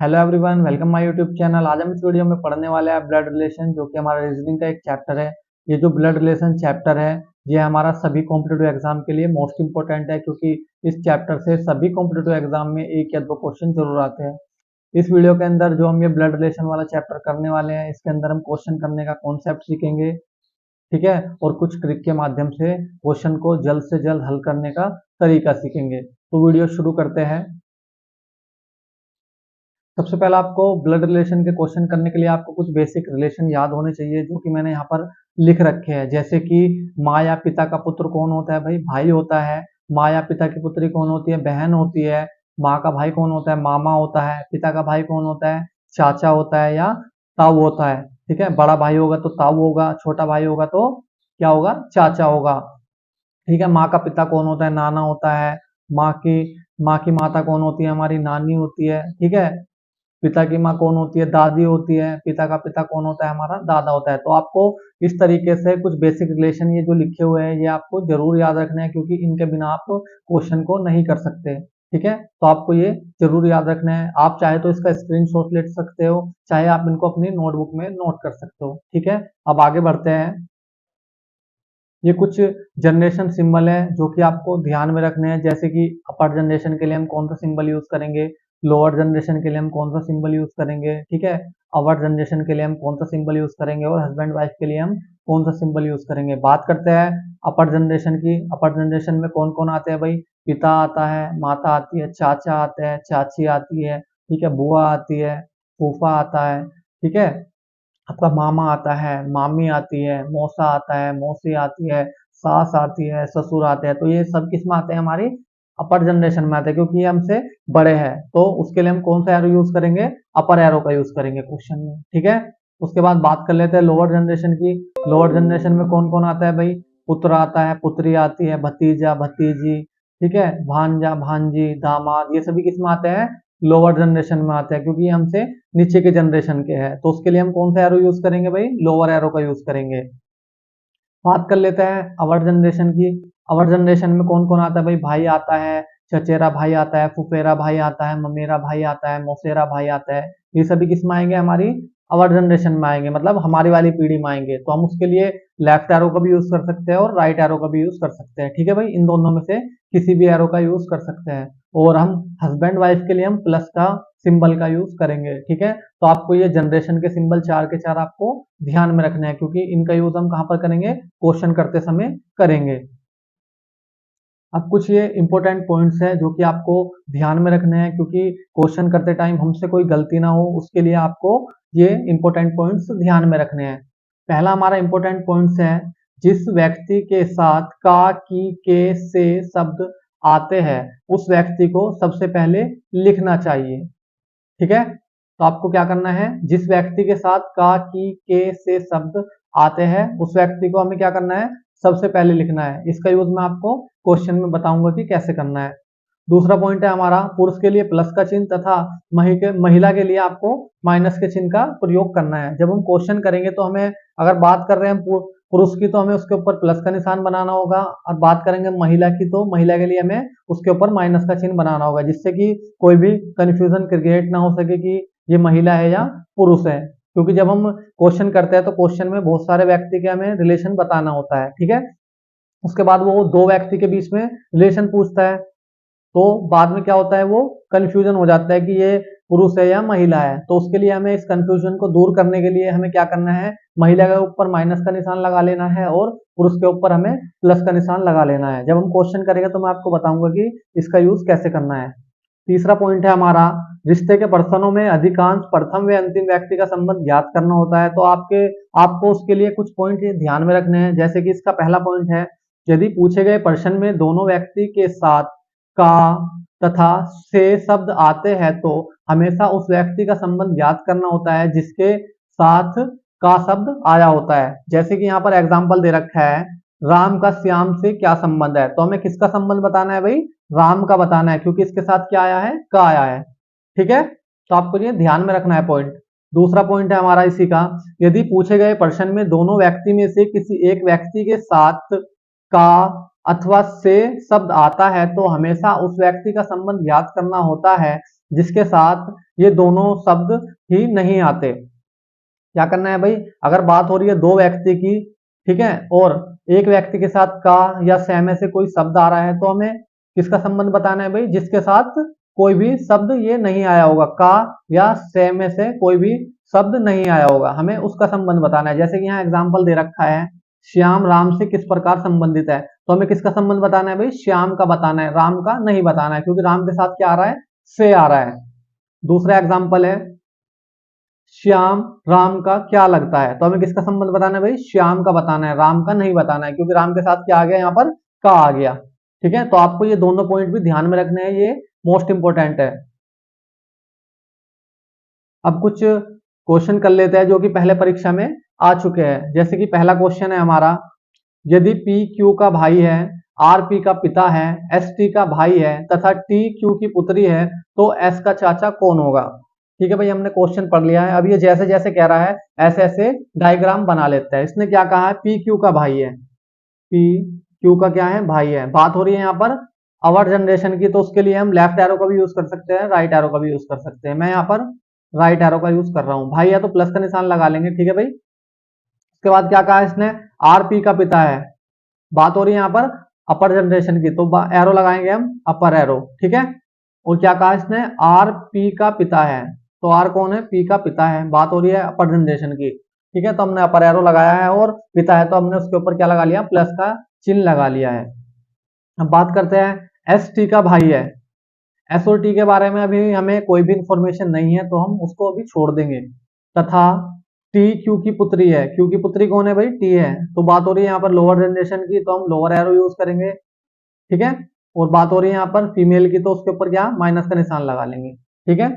Hello everyone, welcome my YouTube channel. आज हम इस वीडियो में पढ़ने वाले हैं ब्लड रिलेशन, जो कि हमारा रीजनिंग का एक चैप्टर है। ये जो ब्लड रिलेशन चैप्टर है, ये हमारा सभी कॉम्पिटिटिव एग्जाम के लिए मोस्ट इंपोर्टेंट है, क्योंकि इस चैप्टर से सभी कॉम्पिटिटिव एग्जाम में एक या दो क्वेश्चन जरूर आते हैं। इस वीडियो के अंदर जो हम ये ब्लड रिलेशन वाला चैप्टर करने वाले हैं, इसके अंदर हम क्वेश्चन करने का कॉन्सेप्ट सीखेंगे, ठीक है, और कुछ ट्रिक के माध्यम से क्वेश्चन को जल्द से जल्द हल करने का तरीका सीखेंगे। तो वीडियो शुरू करते हैं। सबसे पहले आपको ब्लड रिलेशन के क्वेश्चन करने के लिए आपको कुछ बेसिक रिलेशन याद होने चाहिए, जो कि मैंने यहाँ पर लिख रखे हैं। जैसे कि माँ या पिता का पुत्र कौन होता है? भाई भाई होता है। माँ या पिता की पुत्री कौन होती है? बहन होती है। माँ का भाई कौन होता है? मामा होता है। पिता का भाई कौन होता है? चाचा होता है या ताऊ होता है। ठीक है, बड़ा भाई होगा तो ताऊ होगा, छोटा भाई होगा तो क्या होगा? चाचा होगा। ठीक है, माँ का पिता कौन होता है? नाना होता है। माँ की माता कौन होती है? हमारी नानी होती है। ठीक है, पिता की माँ कौन होती है? दादी होती है। पिता का पिता कौन होता है? हमारा दादा होता है। तो आपको इस तरीके से कुछ बेसिक रिलेशन ये जो लिखे हुए हैं, ये आपको जरूर याद रखना है, क्योंकि इनके बिना आप क्वेश्चन को नहीं कर सकते। ठीक है, तो आपको ये जरूर याद रखना है। आप चाहे तो इसका स्क्रीनशॉट ले सकते हो, चाहे आप इनको अपनी नोटबुक में नोट कर सकते हो। ठीक है, अब आगे बढ़ते हैं। ये कुछ जनरेशन सिंबल है जो कि आपको ध्यान में रखने हैं। जैसे कि अपर जनरेशन के लिए हम कौन सा सिंबल यूज करेंगे, लोअर जनरेशन के लिए हम कौन सा सिंबल यूज करेंगे, ठीक है, अवर जनरेशन के लिए हम कौन सा सिंबल यूज करेंगे, और हस्बैंड वाइफ के लिए हम कौन सा सिंबल यूज करेंगे। बात करते हैं अपर जनरेशन की। अपर जनरेशन में कौन कौन आते हैं? भाई पिता आता है, माता आती है, चाचा आते हैं, चाची आती है, ठीक है, बुआ आती है, फूफा आता है, ठीक है, आपका मामा आता है, मामी आती है, मौसा आता है, मौसी आती है, सास आती है, ससुर आते हैं। तो ये सब किस में आते हैं? हमारी अपर जनरेशन में आते हैं, क्योंकि ये हमसे बड़े हैं। तो उसके लिए हम कौन सा एरो यूज करेंगे? अपर एरो का यूज करेंगे क्वेश्चन में। ठीक है, उसके बाद बात कर लेते हैं लोअर जनरेशन की। लोअर जनरेशन में कौन कौन आता है? भाई पुत्र आता है, पुत्री आती है, भतीजा भतीजी, ठीक है, भांजा भांजी, दामाद, ये सभी किस में आते हैं? लोअर जनरेशन में आते हैं, क्योंकि ये हमसे नीचे के जनरेशन के हैं। तो उसके लिए हम कौन सा एरो यूज करेंगे? भाई लोअर एरो का यूज करेंगे। बात कर लेते हैं अवर जनरेशन की। अवर जनरेशन में कौन कौन आता है? भाई भाई आता है, चचेरा भाई आता है, फुफेरा भाई आता है, ममेरा भाई आता है, मौसेरा भाई आता है। ये सभी किस में आएंगे? हमारी अवर जनरेशन में आएंगे, मतलब हमारी वाली पीढ़ी में आएंगे। तो हम उसके लिए लेफ्ट एरो का भी यूज कर सकते हैं और राइट एरो का भी यूज कर सकते हैं। ठीक है भाई, इन दोनों में से किसी भी एरो का यूज कर सकते हैं। और हम हस्बैंड वाइफ के लिए हम प्लस का सिंबल का यूज करेंगे। ठीक है, तो आपको ये जनरेशन के सिंबल चार के चार आपको ध्यान में रखना है, क्योंकि इनका यूज हम कहाँ पर करेंगे? क्वेश्चन करते समय करेंगे। अब कुछ ये इंपॉर्टेंट पॉइंट्स हैं जो कि आपको ध्यान में रखने हैं, क्योंकि क्वेश्चन करते टाइम हमसे कोई गलती ना हो, उसके लिए आपको ये इंपॉर्टेंट पॉइंट्स ध्यान में रखने हैं। पहला हमारा इंपॉर्टेंट पॉइंट्स है, जिस व्यक्ति के साथ का, की, के, से शब्द आते हैं, उस व्यक्ति को सबसे पहले लिखना चाहिए। ठीक है, तो आपको क्या करना है? जिस व्यक्ति के साथ का, की, के, से शब्द आते हैं, उस व्यक्ति को हमें क्या करना है? सबसे पहले लिखना है। इसका यूज मैं आपको क्वेश्चन में बताऊंगा कि कैसे करना है। दूसरा पॉइंट है हमारा, पुरुष के लिए प्लस का चिन्ह तथा महिला के लिए आपको माइनस के चिन्ह का प्रयोग करना है। जब हम क्वेश्चन करेंगे तो हमें, अगर बात कर रहे हैं पुरुष की, तो हमें उसके ऊपर प्लस का निशान बनाना होगा, और बात करेंगे महिला की, तो महिला के लिए हमें उसके ऊपर माइनस का चिन्ह बनाना होगा, जिससे कि कोई भी कंफ्यूजन क्रिएट ना हो सके कि ये महिला है या पुरुष है। क्योंकि जब हम क्वेश्चन करते हैं तो क्वेश्चन में बहुत सारे व्यक्ति के हमें रिलेशन बताना होता है। ठीक है, उसके बाद वो दो व्यक्ति के बीच में रिलेशन पूछता है, तो बाद में क्या होता है? वो कंफ्यूजन हो जाता है कि ये पुरुष है या महिला है। तो उसके लिए हमें इस कंफ्यूजन को दूर करने के लिए हमें क्या करना है? महिला के ऊपर माइनस का निशान लगा लेना है और पुरुष के ऊपर हमें प्लस का निशान लगा लेना है। जब हम क्वेश्चन करेंगे तो मैं आपको बताऊंगा कि इसका यूज कैसे करना है। तीसरा पॉइंट है हमारा, रिश्ते के पर्सनों में अधिकांश प्रथम व अंतिम व्यक्ति का संबंध ज्ञात करना होता है। तो आपको उसके लिए कुछ पॉइंट ध्यान में रखने हैं। जैसे कि इसका पहला पॉइंट है, यदि पूछे गए प्रश्न में दोनों व्यक्ति के साथ का तथा से शब्द आते हैं, तो हमेशा उस व्यक्ति का संबंध ज्ञात करना होता है जिसके साथ का शब्द आया होता है। जैसे कि यहाँ पर एग्जाम्पल दे रखा है, राम का श्याम से क्या संबंध है? तो हमें किसका संबंध बताना है? भाई राम का बताना है, क्योंकि इसके साथ क्या आया है? का आया है। ठीक है, तो आपको ये ध्यान में रखना है पॉइंट। दूसरा पॉइंट है हमारा इसी का, यदि पूछे गए प्रश्न में दोनों व्यक्ति में से किसी एक व्यक्ति के साथ का अथवा से शब्द आता है, तो हमेशा उस व्यक्ति का संबंध याद करना होता है जिसके साथ ये दोनों शब्द ही नहीं आते। क्या करना है भाई, अगर बात हो रही है दो व्यक्ति की, ठीक है, और एक व्यक्ति के साथ का या से में से कोई शब्द आ रहा है, तो हमें किसका संबंध बताना है भाई, जिसके साथ कोई भी शब्द ये नहीं आया होगा, का या से में से कोई भी शब्द नहीं आया होगा, हमें उसका संबंध बताना है। जैसे कि यहाँ एग्जाम्पल दे रखा है, श्याम राम से किस प्रकार संबंधित है, तो हमें किसका संबंध बताना है भाई, श्याम का बताना है, राम का नहीं बताना है, क्योंकि राम के साथ क्या आ रहा है, से आ रहा है। दूसरा एग्जाम्पल है, श्याम राम का क्या लगता है, तो हमें किसका संबंध बताना है भाई, श्याम का बताना है, राम का नहीं बताना है, क्योंकि राम के साथ क्या आ गया, यहाँ पर का आ गया। ठीक है, तो आपको ये दोनों पॉइंट भी ध्यान में रखने हैं, ये मोस्ट इंपोर्टेंट है। अब कुछ क्वेश्चन कर लेते हैं जो कि पहले परीक्षा में आ चुके हैं। जैसे कि पहला क्वेश्चन है हमारा, यदि P Q का भाई है, R P का पिता है, S T का भाई है तथा T Q की पुत्री है, तो S का चाचा कौन होगा। ठीक है भाई, हमने क्वेश्चन पढ़ लिया है। अब ये जैसे जैसे कह रहा है ऐसे ऐसे डायग्राम बना लेते हैं। इसने क्या कहा है, P Q का भाई है, P Q का क्या है, भाई है। बात हो रही है यहाँ पर अवर जनरेशन की, तो उसके लिए हम लेफ्ट एरो का भी यूज कर सकते हैं, राइट एरो का भी यूज कर सकते हैं। मैं यहाँ पर राइट एरो का यूज कर रहा हूँ। भाई है तो प्लस का निशान लगा लेंगे, ठीक है भाई। उसके बाद क्या कहा इसने, आर पी का पिता है, बात हो रही है यहाँ पर अपर जनरेशन की, तो एरो लगाएंगे हम अपर एरो, ठीक है। और क्या कहा इसने, आर पी का पिता है, तो आर कौन है, पी का पिता है, बात हो रही है अपर जनरेशन की, ठीक है। तो हमने अपर एरो लगाया है, और पिता है तो हमने उसके ऊपर क्या लगा लिया, प्लस का चिन्ह लगा लिया है। अब बात करते हैं एस टी का भाई है। एस और टी के बारे में अभी हमें कोई भी इंफॉर्मेशन नहीं है, तो हम उसको अभी छोड़ देंगे। तथा टी क्यू की पुत्री है, क्यू की पुत्री कौन है भाई, टी है, तो बात हो रही है यहाँ पर लोअर जनरेशन की, तो हम लोअर एरो यूज करेंगे, ठीक है। और बात हो रही है यहाँ पर फीमेल की, तो उसके ऊपर क्या माइनस का निशान लगा लेंगे, ठीक है।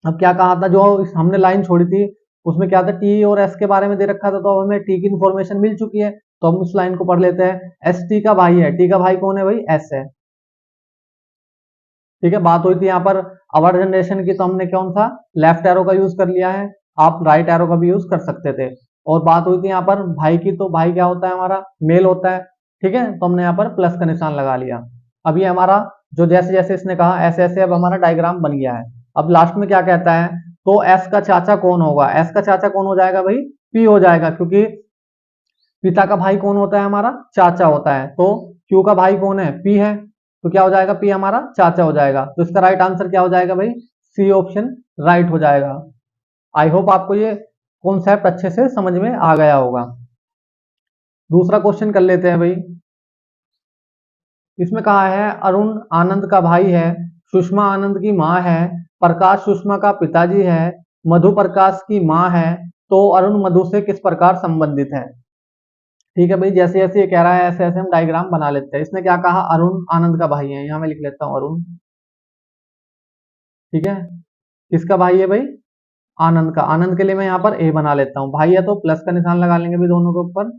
अब क्या कहा था, जो हमने लाइन छोड़ी थी उसमें क्या था, टी और एस के बारे में दे रखा था, तो हमें टी की इन्फॉर्मेशन मिल चुकी है, तो हम उस लाइन को पढ़ लेते हैं। एस टी का भाई है, टी का भाई कौन है भाई, एस है, ठीक है। बात हुई थी यहाँ पर अवर जनरेशन की, तो हमने कौन सा लेफ्ट एरो का यूज कर लिया है, आप राइट एरो का भी यूज कर सकते थे। और बात हुई थी यहाँ पर भाई की, तो भाई क्या होता है हमारा, मेल होता है, ठीक है, तो हमने यहाँ पर प्लस का निशान लगा लिया। अब ये हमारा जो जैसे जैसे इसने कहा ऐसे ऐसे अब हमारा डायग्राम बन गया है। अब लास्ट में क्या कहता है, तो एस का चाचा कौन होगा, एस का चाचा कौन हो जाएगा भाई, पी हो जाएगा, क्योंकि पिता का भाई कौन होता है हमारा, चाचा होता है, तो क्यू का भाई कौन है, पी है, तो क्या हो जाएगा, पी हमारा चाचा हो जाएगा, तो इसका राइट आंसर क्या हो जाएगा भाई, सी ऑप्शन राइट हो जाएगा। आई होप आपको ये कॉन्सेप्ट अच्छे से समझ में आ गया होगा। दूसरा क्वेश्चन कर लेते हैं भाई। इसमें कहा है अरुण आनंद का भाई है, सुषमा आनंद की माँ है, प्रकाश सुषमा का पिताजी है, मधु प्रकाश की माँ है, तो अरुण मधु से किस प्रकार संबंधित है। ठीक है भाई, जैसे जैसे ये कह रहा है ऐसे ऐसे हम डायग्राम बना लेते हैं। इसने क्या कहा, अरुण आनंद का भाई है, यहाँ मैं लिख लेता हूँ अरुण, ठीक है। किसका भाई है भाई, आनंद का। आनंद के लिए मैं यहाँ पर ए बना लेता हूँ, भाई है तो प्लस का निशान लगा लेंगे भी दोनों के ऊपर।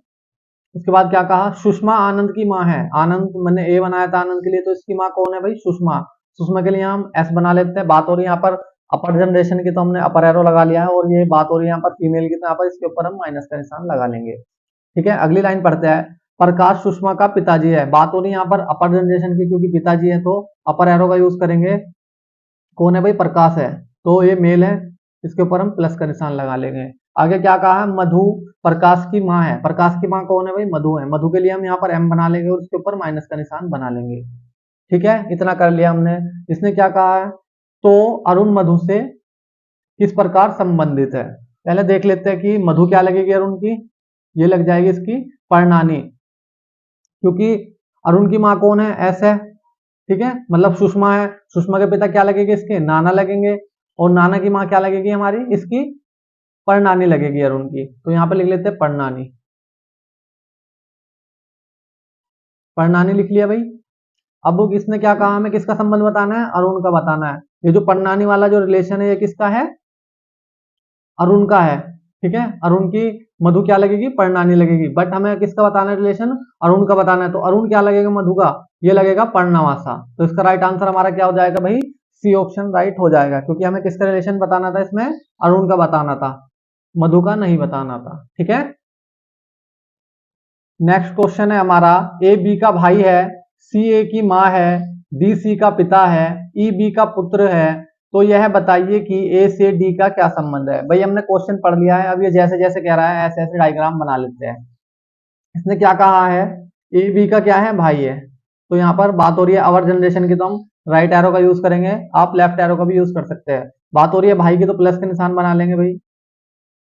उसके बाद क्या कहा, सुषमा आनंद की माँ है, आनंद मैंने ए बनाया था आनंद के लिए, तो इसकी माँ कौन है भाई, सुषमा। सुषमा के लिए हम एस बना लेते हैं। बात हो रही है यहाँ पर अपर जनरेशन की, तो हमने अपर एरो लगा लिया है, और ये बात हो रही है यहाँ पर फीमेल की, तो यहाँ पर इसके ऊपर हम माइनस का निशान लगा लेंगे, ठीक है। अगली लाइन पढ़ते हैं, प्रकाश सुषमा का पिताजी है, बात हो रही है यहाँ पर अपर जनरेशन की, क्योंकि पिताजी है तो अपर एरो का यूज करेंगे। कौन है भाई, प्रकाश है, तो ये मेल है, इसके ऊपर हम प्लस का निशान लगा लेंगे। आगे क्या कहा है, मधु प्रकाश की माँ है, प्रकाश की माँ कौन है भाई, मधु है, मधु के लिए हम यहाँ पर एम बना लेंगे और उसके ऊपर माइनस का निशान बना लेंगे, ठीक है। इतना कर लिया हमने। इसने क्या कहा है, तो अरुण मधु से किस प्रकार संबंधित है। पहले देख लेते हैं कि मधु क्या लगेगी अरुण की, ये लग जाएगी इसकी परनानी, क्योंकि अरुण की माँ कौन है, एस है, ठीक है, मतलब सुषमा है, सुषमा के पिता क्या लगेंगे, इसके नाना लगेंगे, और नाना की माँ क्या लगेगी हमारी, इसकी परनानी लगेगी अरुण की, तो यहाँ पे लिख लेते हैं परनानी, परनानी लिख लिया भाई। अब इसने क्या कहा, हमें किसका संबंध बताना है, अरुण का बताना है। ये जो परनानी वाला जो रिलेशन है ये किसका है, अरुण का है, ठीक है। अरुण की मधु क्या लगेगी, परनानी लगेगी, बट हमें किसका बताना है रिलेशन, अरुण का बताना है, तो अरुण क्या लगेगा मधु का, ये लगेगा परनावासा, तो इसका राइट आंसर हमारा क्या हो जाएगा भाई, सी ऑप्शन राइट हो जाएगा, क्योंकि हमें किसका रिलेशन बताना था, इसमें अरुण का बताना था, मधु का नहीं बताना था, ठीक है। नेक्स्ट क्वेश्चन है हमारा, ए बी का भाई है, सी ए की माँ है, डी सी का पिता है, ई बी का पुत्र है, तो यह बताइए कि ए से डी का क्या संबंध है। भाई हमने क्वेश्चन पढ़ लिया है, अब ये जैसे जैसे कह रहा है ऐसे ऐसे डायग्राम बना लेते हैं। इसने क्या कहा है, ए बी का क्या है, भाई है। तो यहाँ पर बात हो रही है आवर जनरेशन की, तो हम राइट एरो का यूज करेंगे, आप लेफ्ट एरो का भी यूज कर सकते हैं। बात हो रही है भाई की, तो प्लस के निशान बना लेंगे भाई,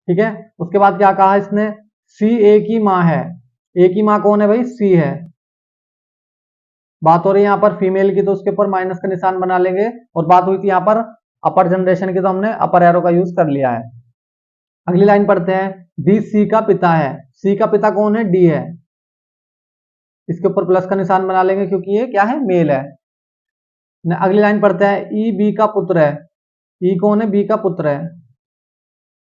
ठीक है। उसके बाद क्या कहा इसने, सी ए की माँ है। ए की माँ कौन है भाई, सी है। बात हो रही है यहाँ पर फीमेल की, तो उसके ऊपर माइनस का निशान बना लेंगे। और बात हुई थी यहाँ पर अपर जनरेशन की, तो हमने अपर एरो का यूज कर लिया है। अगली लाइन पढ़ते हैं, डी सी का पिता है। सी का पिता कौन है, डी है। इसके ऊपर प्लस का निशान बना लेंगे क्योंकि ये क्या है, मेल है। अगली लाइन पढ़ते हैं, ई बी का पुत्र है। ई कौन है, बी का पुत्र है।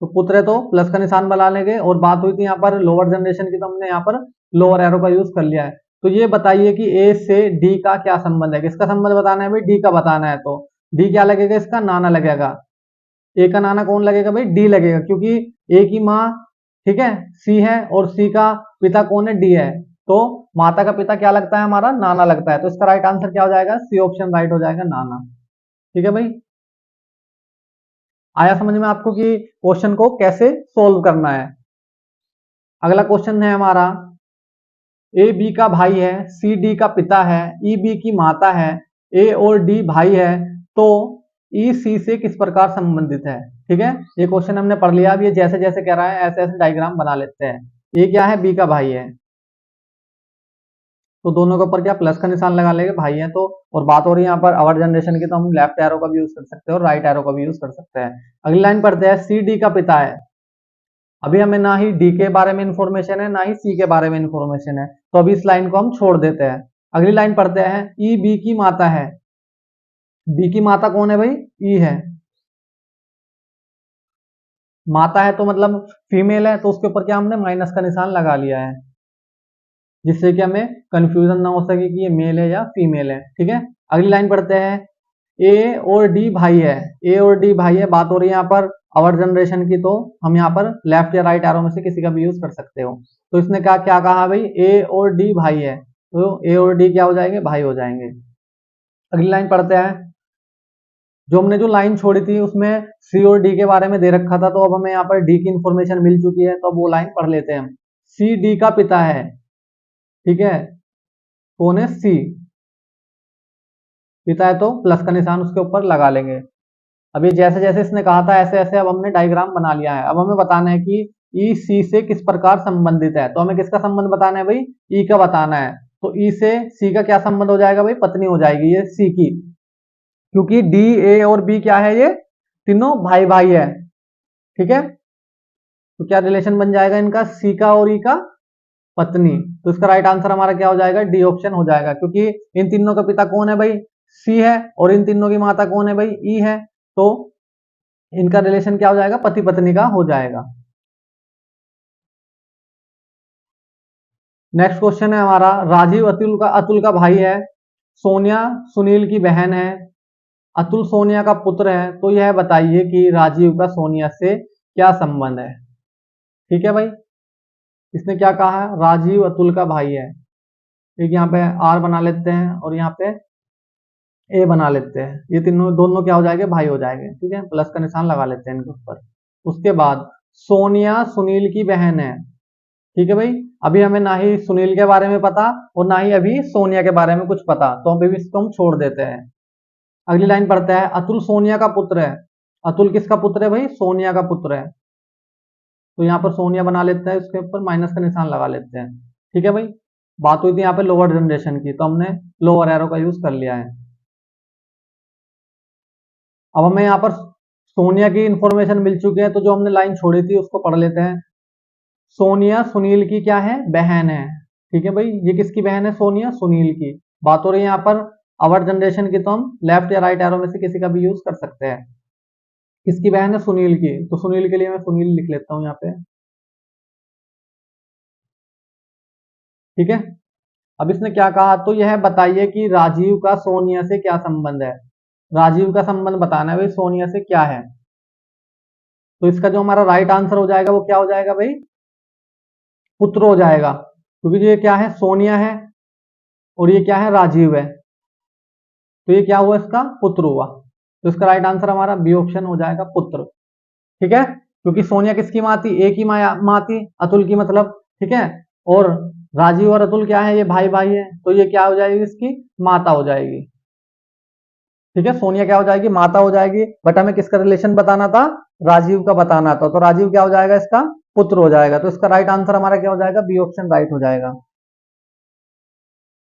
तो पुत्र है तो प्लस का निशान बना लेंगे। और बात हुई थी यहाँ पर लोअर जनरेशन की, तो हमने यहाँ पर लोअर एरो का यूज कर लिया है। तो ये बताइए कि ए से डी का क्या संबंध है। किसका संबंध बताना है भाई, डी का बताना है। तो डी क्या लगेगा, इसका नाना लगेगा। ए का नाना कौन लगेगा भाई, डी लगेगा, क्योंकि ए की माँ, ठीक है, सी है, और सी का पिता कौन है, डी है। तो माता का पिता क्या लगता है हमारा, नाना लगता है। तो इसका राइट आंसर क्या हो जाएगा, सी ऑप्शन राइट हो जाएगा, नाना। ठीक है भाई, आया समझ में आपको कि क्वेश्चन को कैसे सोल्व करना है। अगला क्वेश्चन है हमारा, ए बी का भाई है, सी डी का पिता है, ई बी की माता है, ए और डी भाई है, तो ई सी से किस प्रकार संबंधित है। ठीक है, ये क्वेश्चन हमने पढ़ लिया। अब ये जैसे जैसे कह रहा है ऐसे ऐसे डायग्राम बना लेते हैं। ये क्या है, बी का भाई है, तो दोनों के ऊपर क्या प्लस का निशान लगा लेंगे, भाई है तो। और बात हो रही है यहाँ पर आवर जनरेशन की, तो हम लेफ्ट एरो का भी यूज कर सकते हैं और राइट एरो का भी यूज कर सकते हैं। अगली लाइन पढ़ते हैं, सी डी का पिता है। अभी हमें ना ही डी के बारे में इंफॉर्मेशन है, ना ही सी के बारे में इंफॉर्मेशन है, तो अभी इस लाइन को हम छोड़ देते हैं। अगली लाइन पढ़ते हैं, ई बी की माता है। बी की माता कौन है भाई, ई है। माता है तो मतलब फीमेल है, तो उसके ऊपर क्या हमने माइनस का निशान लगा लिया है, जिससे कि हमें कंफ्यूजन ना हो सके कि ये मेल है या फीमेल है। ठीक है, अगली लाइन पढ़ते हैं, ए और डी भाई है। ए और डी भाई है, बात हो रही है यहाँ पर आवर जनरेशन की, तो हम यहाँ पर लेफ्ट या राइट एरो में से किसी का भी यूज कर सकते हो। तो इसने क्या क्या कहा भाई, ए और डी भाई है, तो ए और डी क्या हो जाएंगे, भाई हो जाएंगे। अगली लाइन पढ़ते हैं, जो हमने जो लाइन छोड़ी थी उसमें सी और डी के बारे में दे रखा था, तो अब हमें यहाँ पर डी की इंफॉर्मेशन मिल चुकी है, तो अब वो लाइन पढ़ लेते हैं हम। सी डी का पिता है, ठीक है, कौन है, सी। पिता है तो प्लस का निशान उसके ऊपर लगा लेंगे। अभी जैसे जैसे इसने कहा था ऐसे ऐसे अब हमने डायग्राम बना लिया है। अब हमें बताना है कि ई सी से किस प्रकार संबंधित है। तो हमें किसका संबंध बताना है भाई, ई का बताना है। तो ई से सी का क्या संबंध हो जाएगा भाई, पत्नी हो जाएगी ये सी की, क्योंकि डी ए और बी क्या है, ये तीनों भाई भाई है। ठीक है, तो क्या रिलेशन बन जाएगा इनका, सी का और ई का पत्नी। तो इसका राइट आंसर हमारा क्या हो जाएगा, डी ऑप्शन हो जाएगा, क्योंकि इन तीनों का पिता कौन है भाई, सी है, और इन तीनों की माता कौन है भाई, ई है। तो इनका रिलेशन क्या हो जाएगा, पति पत्नी का हो जाएगा। नेक्स्ट क्वेश्चन है हमारा, राजीव अतुल का भाई है, सोनिया सुनील की बहन है, अतुल सोनिया का पुत्र है। तो यह बताइए कि राजीव का सोनिया से क्या संबंध है। ठीक है भाई, इसने क्या कहा, राजीव अतुल का भाई है। एक यहाँ पे आर बना लेते हैं और यहाँ पे ए बना लेते हैं, ये तीनों दोनों क्या हो जाएंगे, भाई हो जाएंगे। ठीक है, प्लस का निशान लगा लेते हैं इनके ऊपर। उसके बाद सोनिया सुनील की बहन है। ठीक है भाई, अभी हमें ना ही सुनील के बारे में पता और ना ही अभी सोनिया के बारे में कुछ पता, तो अभी इसको हम छोड़ देते हैं। अगली लाइन पढ़ते हैं, अतुल सोनिया का पुत्र है। अतुल किसका पुत्र है भाई, सोनिया का पुत्र है। तो यहाँ पर सोनिया बना लेते हैं, उसके ऊपर माइनस का निशान लगा लेते हैं। ठीक है भाई, बात हुई थी यहाँ पे लोअर जनरेशन की, तो हमने लोअर एरो का यूज कर लिया है। अब हमें यहाँ पर सोनिया की इंफॉर्मेशन मिल चुकी है, तो जो हमने लाइन छोड़ी थी उसको पढ़ लेते हैं। सोनिया सुनील की क्या है, बहन है। ठीक है भाई, ये किसकी बहन है, सोनिया सुनील की। बात हो रही है यहाँ पर आवर जनरेशन की, तो हम लेफ्ट या राइट एरो में से किसी का भी यूज कर सकते हैं। किसकी बहन है, सुनील की, तो सुनील के लिए मैं सुनील लिख लेता हूँ यहाँ पे। ठीक है, अब इसने क्या कहा, तो यह बताइए कि राजीव का सोनिया से क्या संबंध है। राजीव का संबंध बताना है भाई, सोनिया से क्या है। तो इसका जो हमारा राइट आंसर हो जाएगा वो क्या हो जाएगा भाई, पुत्र हो जाएगा, क्योंकि ये क्या है, सोनिया है, और ये क्या है, राजीव है, तो ये क्या हुआ, इसका पुत्र हुआ। तो इसका राइट आंसर हमारा बी ऑप्शन हो जाएगा, पुत्र। ठीक है, क्योंकि सोनिया किसकी माँ थी, एक ही माँ थी, अतुल की मतलब। ठीक है, और राजीव और अतुल क्या है, ये भाई भाई है, तो ये क्या हो जाएगी, इसकी माता हो जाएगी। ठीक है, सोनिया क्या हो जाएगी, माता हो जाएगी, बट हमें किसका रिलेशन बताना था, राजीव का बताना था, तो राजीव क्या हो जाएगा, इसका पुत्र हो जाएगा। तो इसका राइट आंसर हमारा क्या हो जाएगा, बी ऑप्शन राइट हो जाएगा।